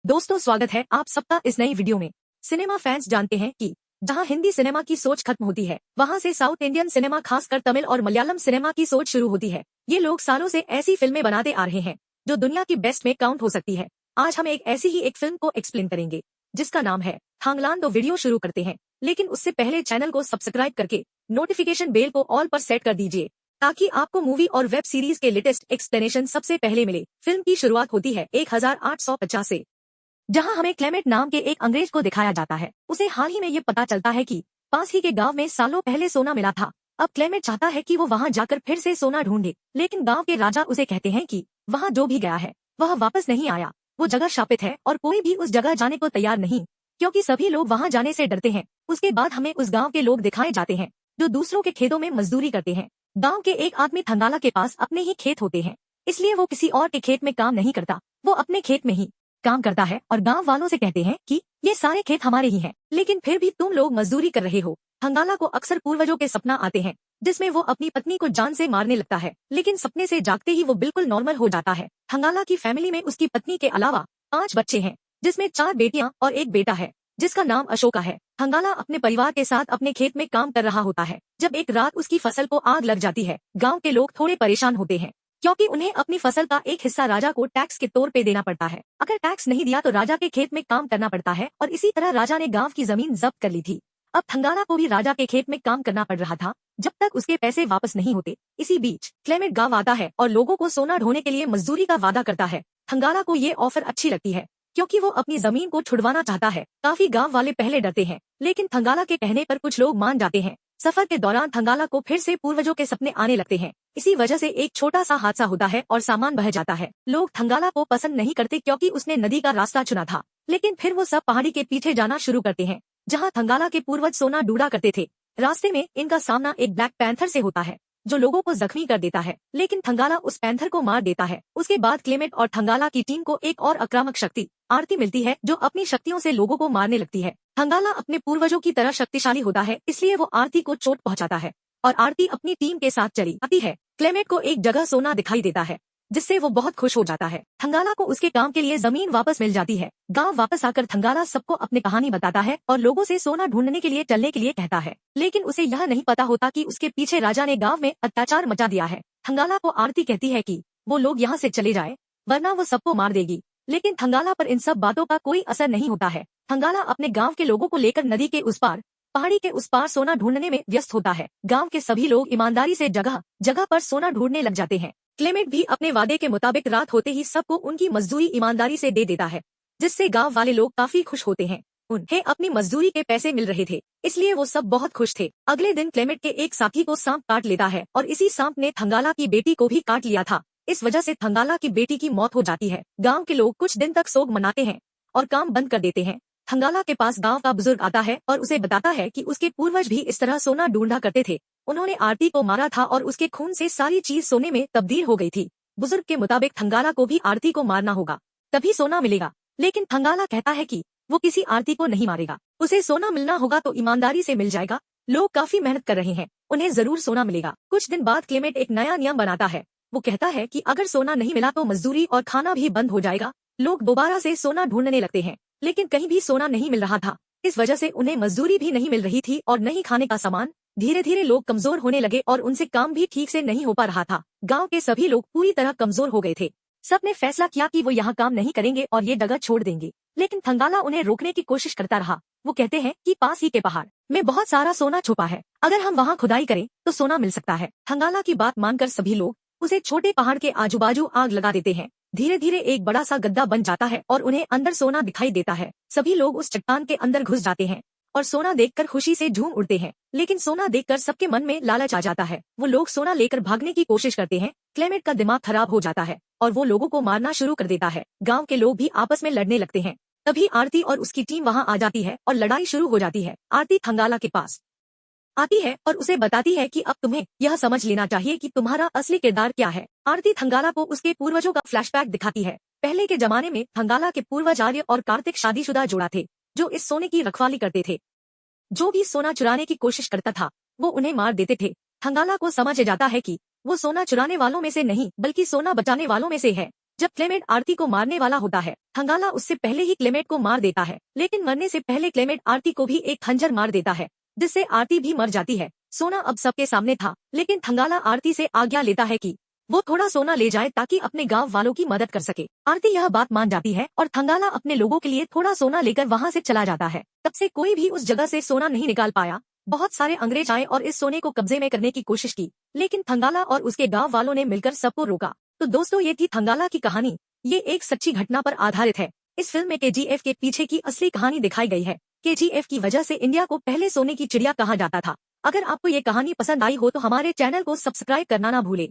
दोस्तों, स्वागत है आप सबका इस नई वीडियो में। सिनेमा फैंस जानते हैं कि जहां हिंदी सिनेमा की सोच खत्म होती है, वहां से साउथ इंडियन सिनेमा, खासकर तमिल और मलयालम सिनेमा की सोच शुरू होती है। ये लोग सालों से ऐसी फिल्में बनाते आ रहे हैं जो दुनिया की बेस्ट में काउंट हो सकती है। आज हम एक ऐसी ही एक फिल्म को एक्सप्लेन करेंगे जिसका नाम है थांगलान। तो वीडियो शुरू करते हैं, लेकिन उससे पहले चैनल को सब्सक्राइब करके नोटिफिकेशन बेल को ऑल पर सेट कर दीजिए ताकि आपको मूवी और वेब सीरीज के लेटेस्ट एक्सप्लेनेशन सबसे पहले मिले। फिल्म की शुरुआत होती है 1850 से, जहां हमें क्लेमेट नाम के एक अंग्रेज को दिखाया जाता है। उसे हाल ही में ये पता चलता है कि पास ही के गांव में सालों पहले सोना मिला था। अब क्लेमेट चाहता है कि वो वहां जाकर फिर से सोना ढूंढे, लेकिन गांव के राजा उसे कहते हैं कि वहां जो भी गया है वह वापस नहीं आया। वो जगह शापित है और कोई भी उस जगह जाने को तैयार नहीं, क्योंकि सभी लोग वहां जाने से डरते हैं। उसके बाद हमें उस गाँव के लोग दिखाए जाते हैं जो दूसरों के खेतों में मजदूरी करते हैं। गाँव के एक आदमी थंगाला के पास अपने ही खेत होते हैं, इसलिए वो किसी और के खेत में काम नहीं करता, वो अपने खेत में ही काम करता है और गांव वालों से कहते हैं कि ये सारे खेत हमारे ही हैं, लेकिन फिर भी तुम लोग मजदूरी कर रहे हो। थंगाला को अक्सर पूर्वजों के सपना आते हैं जिसमें वो अपनी पत्नी को जान से मारने लगता है, लेकिन सपने से जागते ही वो बिल्कुल नॉर्मल हो जाता है। थंगाला की फैमिली में उसकी पत्नी के अलावा 5 बच्चे हैं, जिसमें 4 बेटियां और एक बेटा है जिसका नाम अशोका है। थंगाला अपने परिवार के साथ अपने खेत में काम कर रहा होता है जब एक रात उसकी फसल को आग लग जाती है। गाँव के लोग थोड़े परेशान होते हैं क्योंकि उन्हें अपनी फसल का एक हिस्सा राजा को टैक्स के तौर पे देना पड़ता है। अगर टैक्स नहीं दिया तो राजा के खेत में काम करना पड़ता है, और इसी तरह राजा ने गांव की जमीन जब्त कर ली थी। अब थंगाला को भी राजा के खेत में काम करना पड़ रहा था जब तक उसके पैसे वापस नहीं होते। इसी बीच क्लेमेट गांव आता है और लोगों को सोना ढोने के लिए मजदूरी का वादा करता है। थंगाला को ये ऑफर अच्छी लगती है क्योंकि वो अपनी जमीन को छुड़वाना चाहता है। काफी गाँव वाले पहले डरते हैं, लेकिन थंगाला के कहने पर कुछ लोग मान जाते हैं। सफर के दौरान थंगाला को फिर से पूर्वजों के सपने आने लगते हैं। इसी वजह से एक छोटा सा हादसा होता है और सामान बह जाता है। लोग थंगाला को पसंद नहीं करते क्योंकि उसने नदी का रास्ता चुना था, लेकिन फिर वो सब पहाड़ी के पीछे जाना शुरू करते हैं जहां थंगाला के पूर्वज सोना ढूंढा करते थे। रास्ते में इनका सामना एक ब्लैक पैंथर से होता है जो लोगों को जख्मी कर देता है, लेकिन थंगाला उस पैंथर को मार देता है। उसके बाद क्लेमेट और थंगाला की टीम को एक और आक्रामक शक्ति आरती मिलती है जो अपनी शक्तियों से लोगों को मारने लगती है। थंगाला अपने पूर्वजों की तरह शक्तिशाली होता है, इसलिए वो आरती को चोट पहुंचाता है और आरती अपनी टीम के साथ चली आती है। क्लेमेट को एक जगह सोना दिखाई देता है जिससे वो बहुत खुश हो जाता है। थंगाला को उसके काम के लिए जमीन वापस मिल जाती है। गांव वापस आकर थंगाला सबको अपनी कहानी बताता है और लोगों से सोना ढूंढने के लिए चलने के लिए कहता है, लेकिन उसे यह नहीं पता होता कि उसके पीछे राजा ने गांव में अत्याचार मचा दिया है। थंगाला को आरती कहती है कि वो लोग यहाँ से चले जाए वरना वो सबको मार देगी, लेकिन थंगाला पर इन सब बातों का कोई असर नहीं होता है। थंगाला अपने गाँव के लोगों को लेकर नदी के उस पार, पहाड़ी के उस पार सोना ढूंढने में व्यस्त होता है। गांव के सभी लोग ईमानदारी से जगह जगह पर सोना ढूंढने लग जाते हैं। क्लेमेट भी अपने वादे के मुताबिक रात होते ही सबको उनकी मजदूरी ईमानदारी से दे देता है, जिससे गांव वाले लोग काफी खुश होते हैं। उन्हें अपनी मजदूरी के पैसे मिल रहे थे, इसलिए वो सब बहुत खुश थे। अगले दिन क्लेमेट के एक साथी को सांप काट लेता है और इसी सांप ने थंगाला की बेटी को भी काट लिया था। इस वजह से थंगाला की बेटी की मौत हो जाती है। गाँव के लोग कुछ दिन तक सोग मनाते हैं और काम बंद कर देते हैं। थंगाला के पास गांव का बुजुर्ग आता है और उसे बताता है कि उसके पूर्वज भी इस तरह सोना ढूंढा करते थे। उन्होंने आरती को मारा था और उसके खून से सारी चीज सोने में तब्दील हो गई थी। बुजुर्ग के मुताबिक थंगाला को भी आरती को मारना होगा तभी सोना मिलेगा, लेकिन थंगाला कहता है कि वो किसी आरती को नहीं मारेगा, उसे सोना मिलना होगा तो ईमानदारी से मिल जाएगा। लोग काफी मेहनत कर रहे हैं, उन्हें जरूर सोना मिलेगा। कुछ दिन बाद क्लेमेट एक नया नियम बनाता है। वो कहता है कि अगर सोना नहीं मिला तो मजदूरी और खाना भी बंद हो जाएगा। लोग दोबारा से सोना ढूंढने लगते हैं, लेकिन कहीं भी सोना नहीं मिल रहा था। इस वजह से उन्हें मजदूरी भी नहीं मिल रही थी और नहीं खाने का सामान। धीरे धीरे लोग कमजोर होने लगे और उनसे काम भी ठीक से नहीं हो पा रहा था। गांव के सभी लोग पूरी तरह कमजोर हो गए थे। सबने फैसला किया कि वो यहाँ काम नहीं करेंगे और ये जगह छोड़ देंगे, लेकिन थंगाला उन्हें रोकने की कोशिश करता रहा। वो कहते हैं कि पास ही के पहाड़ में बहुत सारा सोना छुपा है, अगर हम वहाँ खुदाई करें तो सोना मिल सकता है। थंगाला की बात मानकर सभी लोग उसे छोटे पहाड़ के आजू बाजू आग लगा देते हैं। धीरे धीरे एक बड़ा सा गड्ढा बन जाता है और उन्हें अंदर सोना दिखाई देता है। सभी लोग उस चट्टान के अंदर घुस जाते हैं और सोना देखकर खुशी से झूम उठते हैं, लेकिन सोना देखकर सबके मन में लालच आ जाता है। वो लोग सोना लेकर भागने की कोशिश करते हैं। क्लेमेट का दिमाग खराब हो जाता है और वो लोगों को मारना शुरू कर देता है। गाँव के लोग भी आपस में लड़ने लगते हैं। तभी आरती और उसकी टीम वहाँ आ जाती है और लड़ाई शुरू हो जाती है। आरती थंगाला के पास आती है और उसे बताती है कि अब तुम्हें यह समझ लेना चाहिए कि तुम्हारा असली किरदार क्या है। आरती थंगाला को उसके पूर्वजों का फ्लैशबैक दिखाती है। पहले के जमाने में थंगाला के पूर्वज आर्य और कार्तिक शादीशुदा जोड़ा थे जो इस सोने की रखवाली करते थे। जो भी सोना चुराने की कोशिश करता था वो उन्हें मार देते थे। थंगाला को समझ जाता है कि वो सोना चुराने वालों में से नहीं बल्कि सोना बचाने वालों में से है। जब क्लेमेट आरती को मारने वाला होता है, थंगाला उससे पहले ही क्लेमेट को मार देता है, लेकिन मरने से पहले क्लेमेट आरती को भी एक खंजर मार देता है, जिससे आरती भी मर जाती है। सोना अब सबके सामने था, लेकिन थंगाला आरती से आज्ञा लेता है कि वो थोड़ा सोना ले जाए ताकि अपने गांव वालों की मदद कर सके। आरती यह बात मान जाती है और थंगाला अपने लोगों के लिए थोड़ा सोना लेकर वहां से चला जाता है। तब से कोई भी उस जगह से सोना नहीं निकाल पाया। बहुत सारे अंग्रेज आए और इस सोने को कब्जे में करने की कोशिश की, लेकिन थंगाला और उसके गांव वालों ने मिलकर सबको रोका। तो दोस्तों, ये थी थंगाला की कहानी। ये एक सच्ची घटना पर आधारित है। इस फिल्म में केजीएफ के पीछे की असली कहानी दिखाई गई है। केजीएफ की वजह से इंडिया को पहले सोने की चिड़िया कहा जाता था। अगर आपको ये कहानी पसंद आई हो तो हमारे चैनल को सब्सक्राइब करना ना भूले।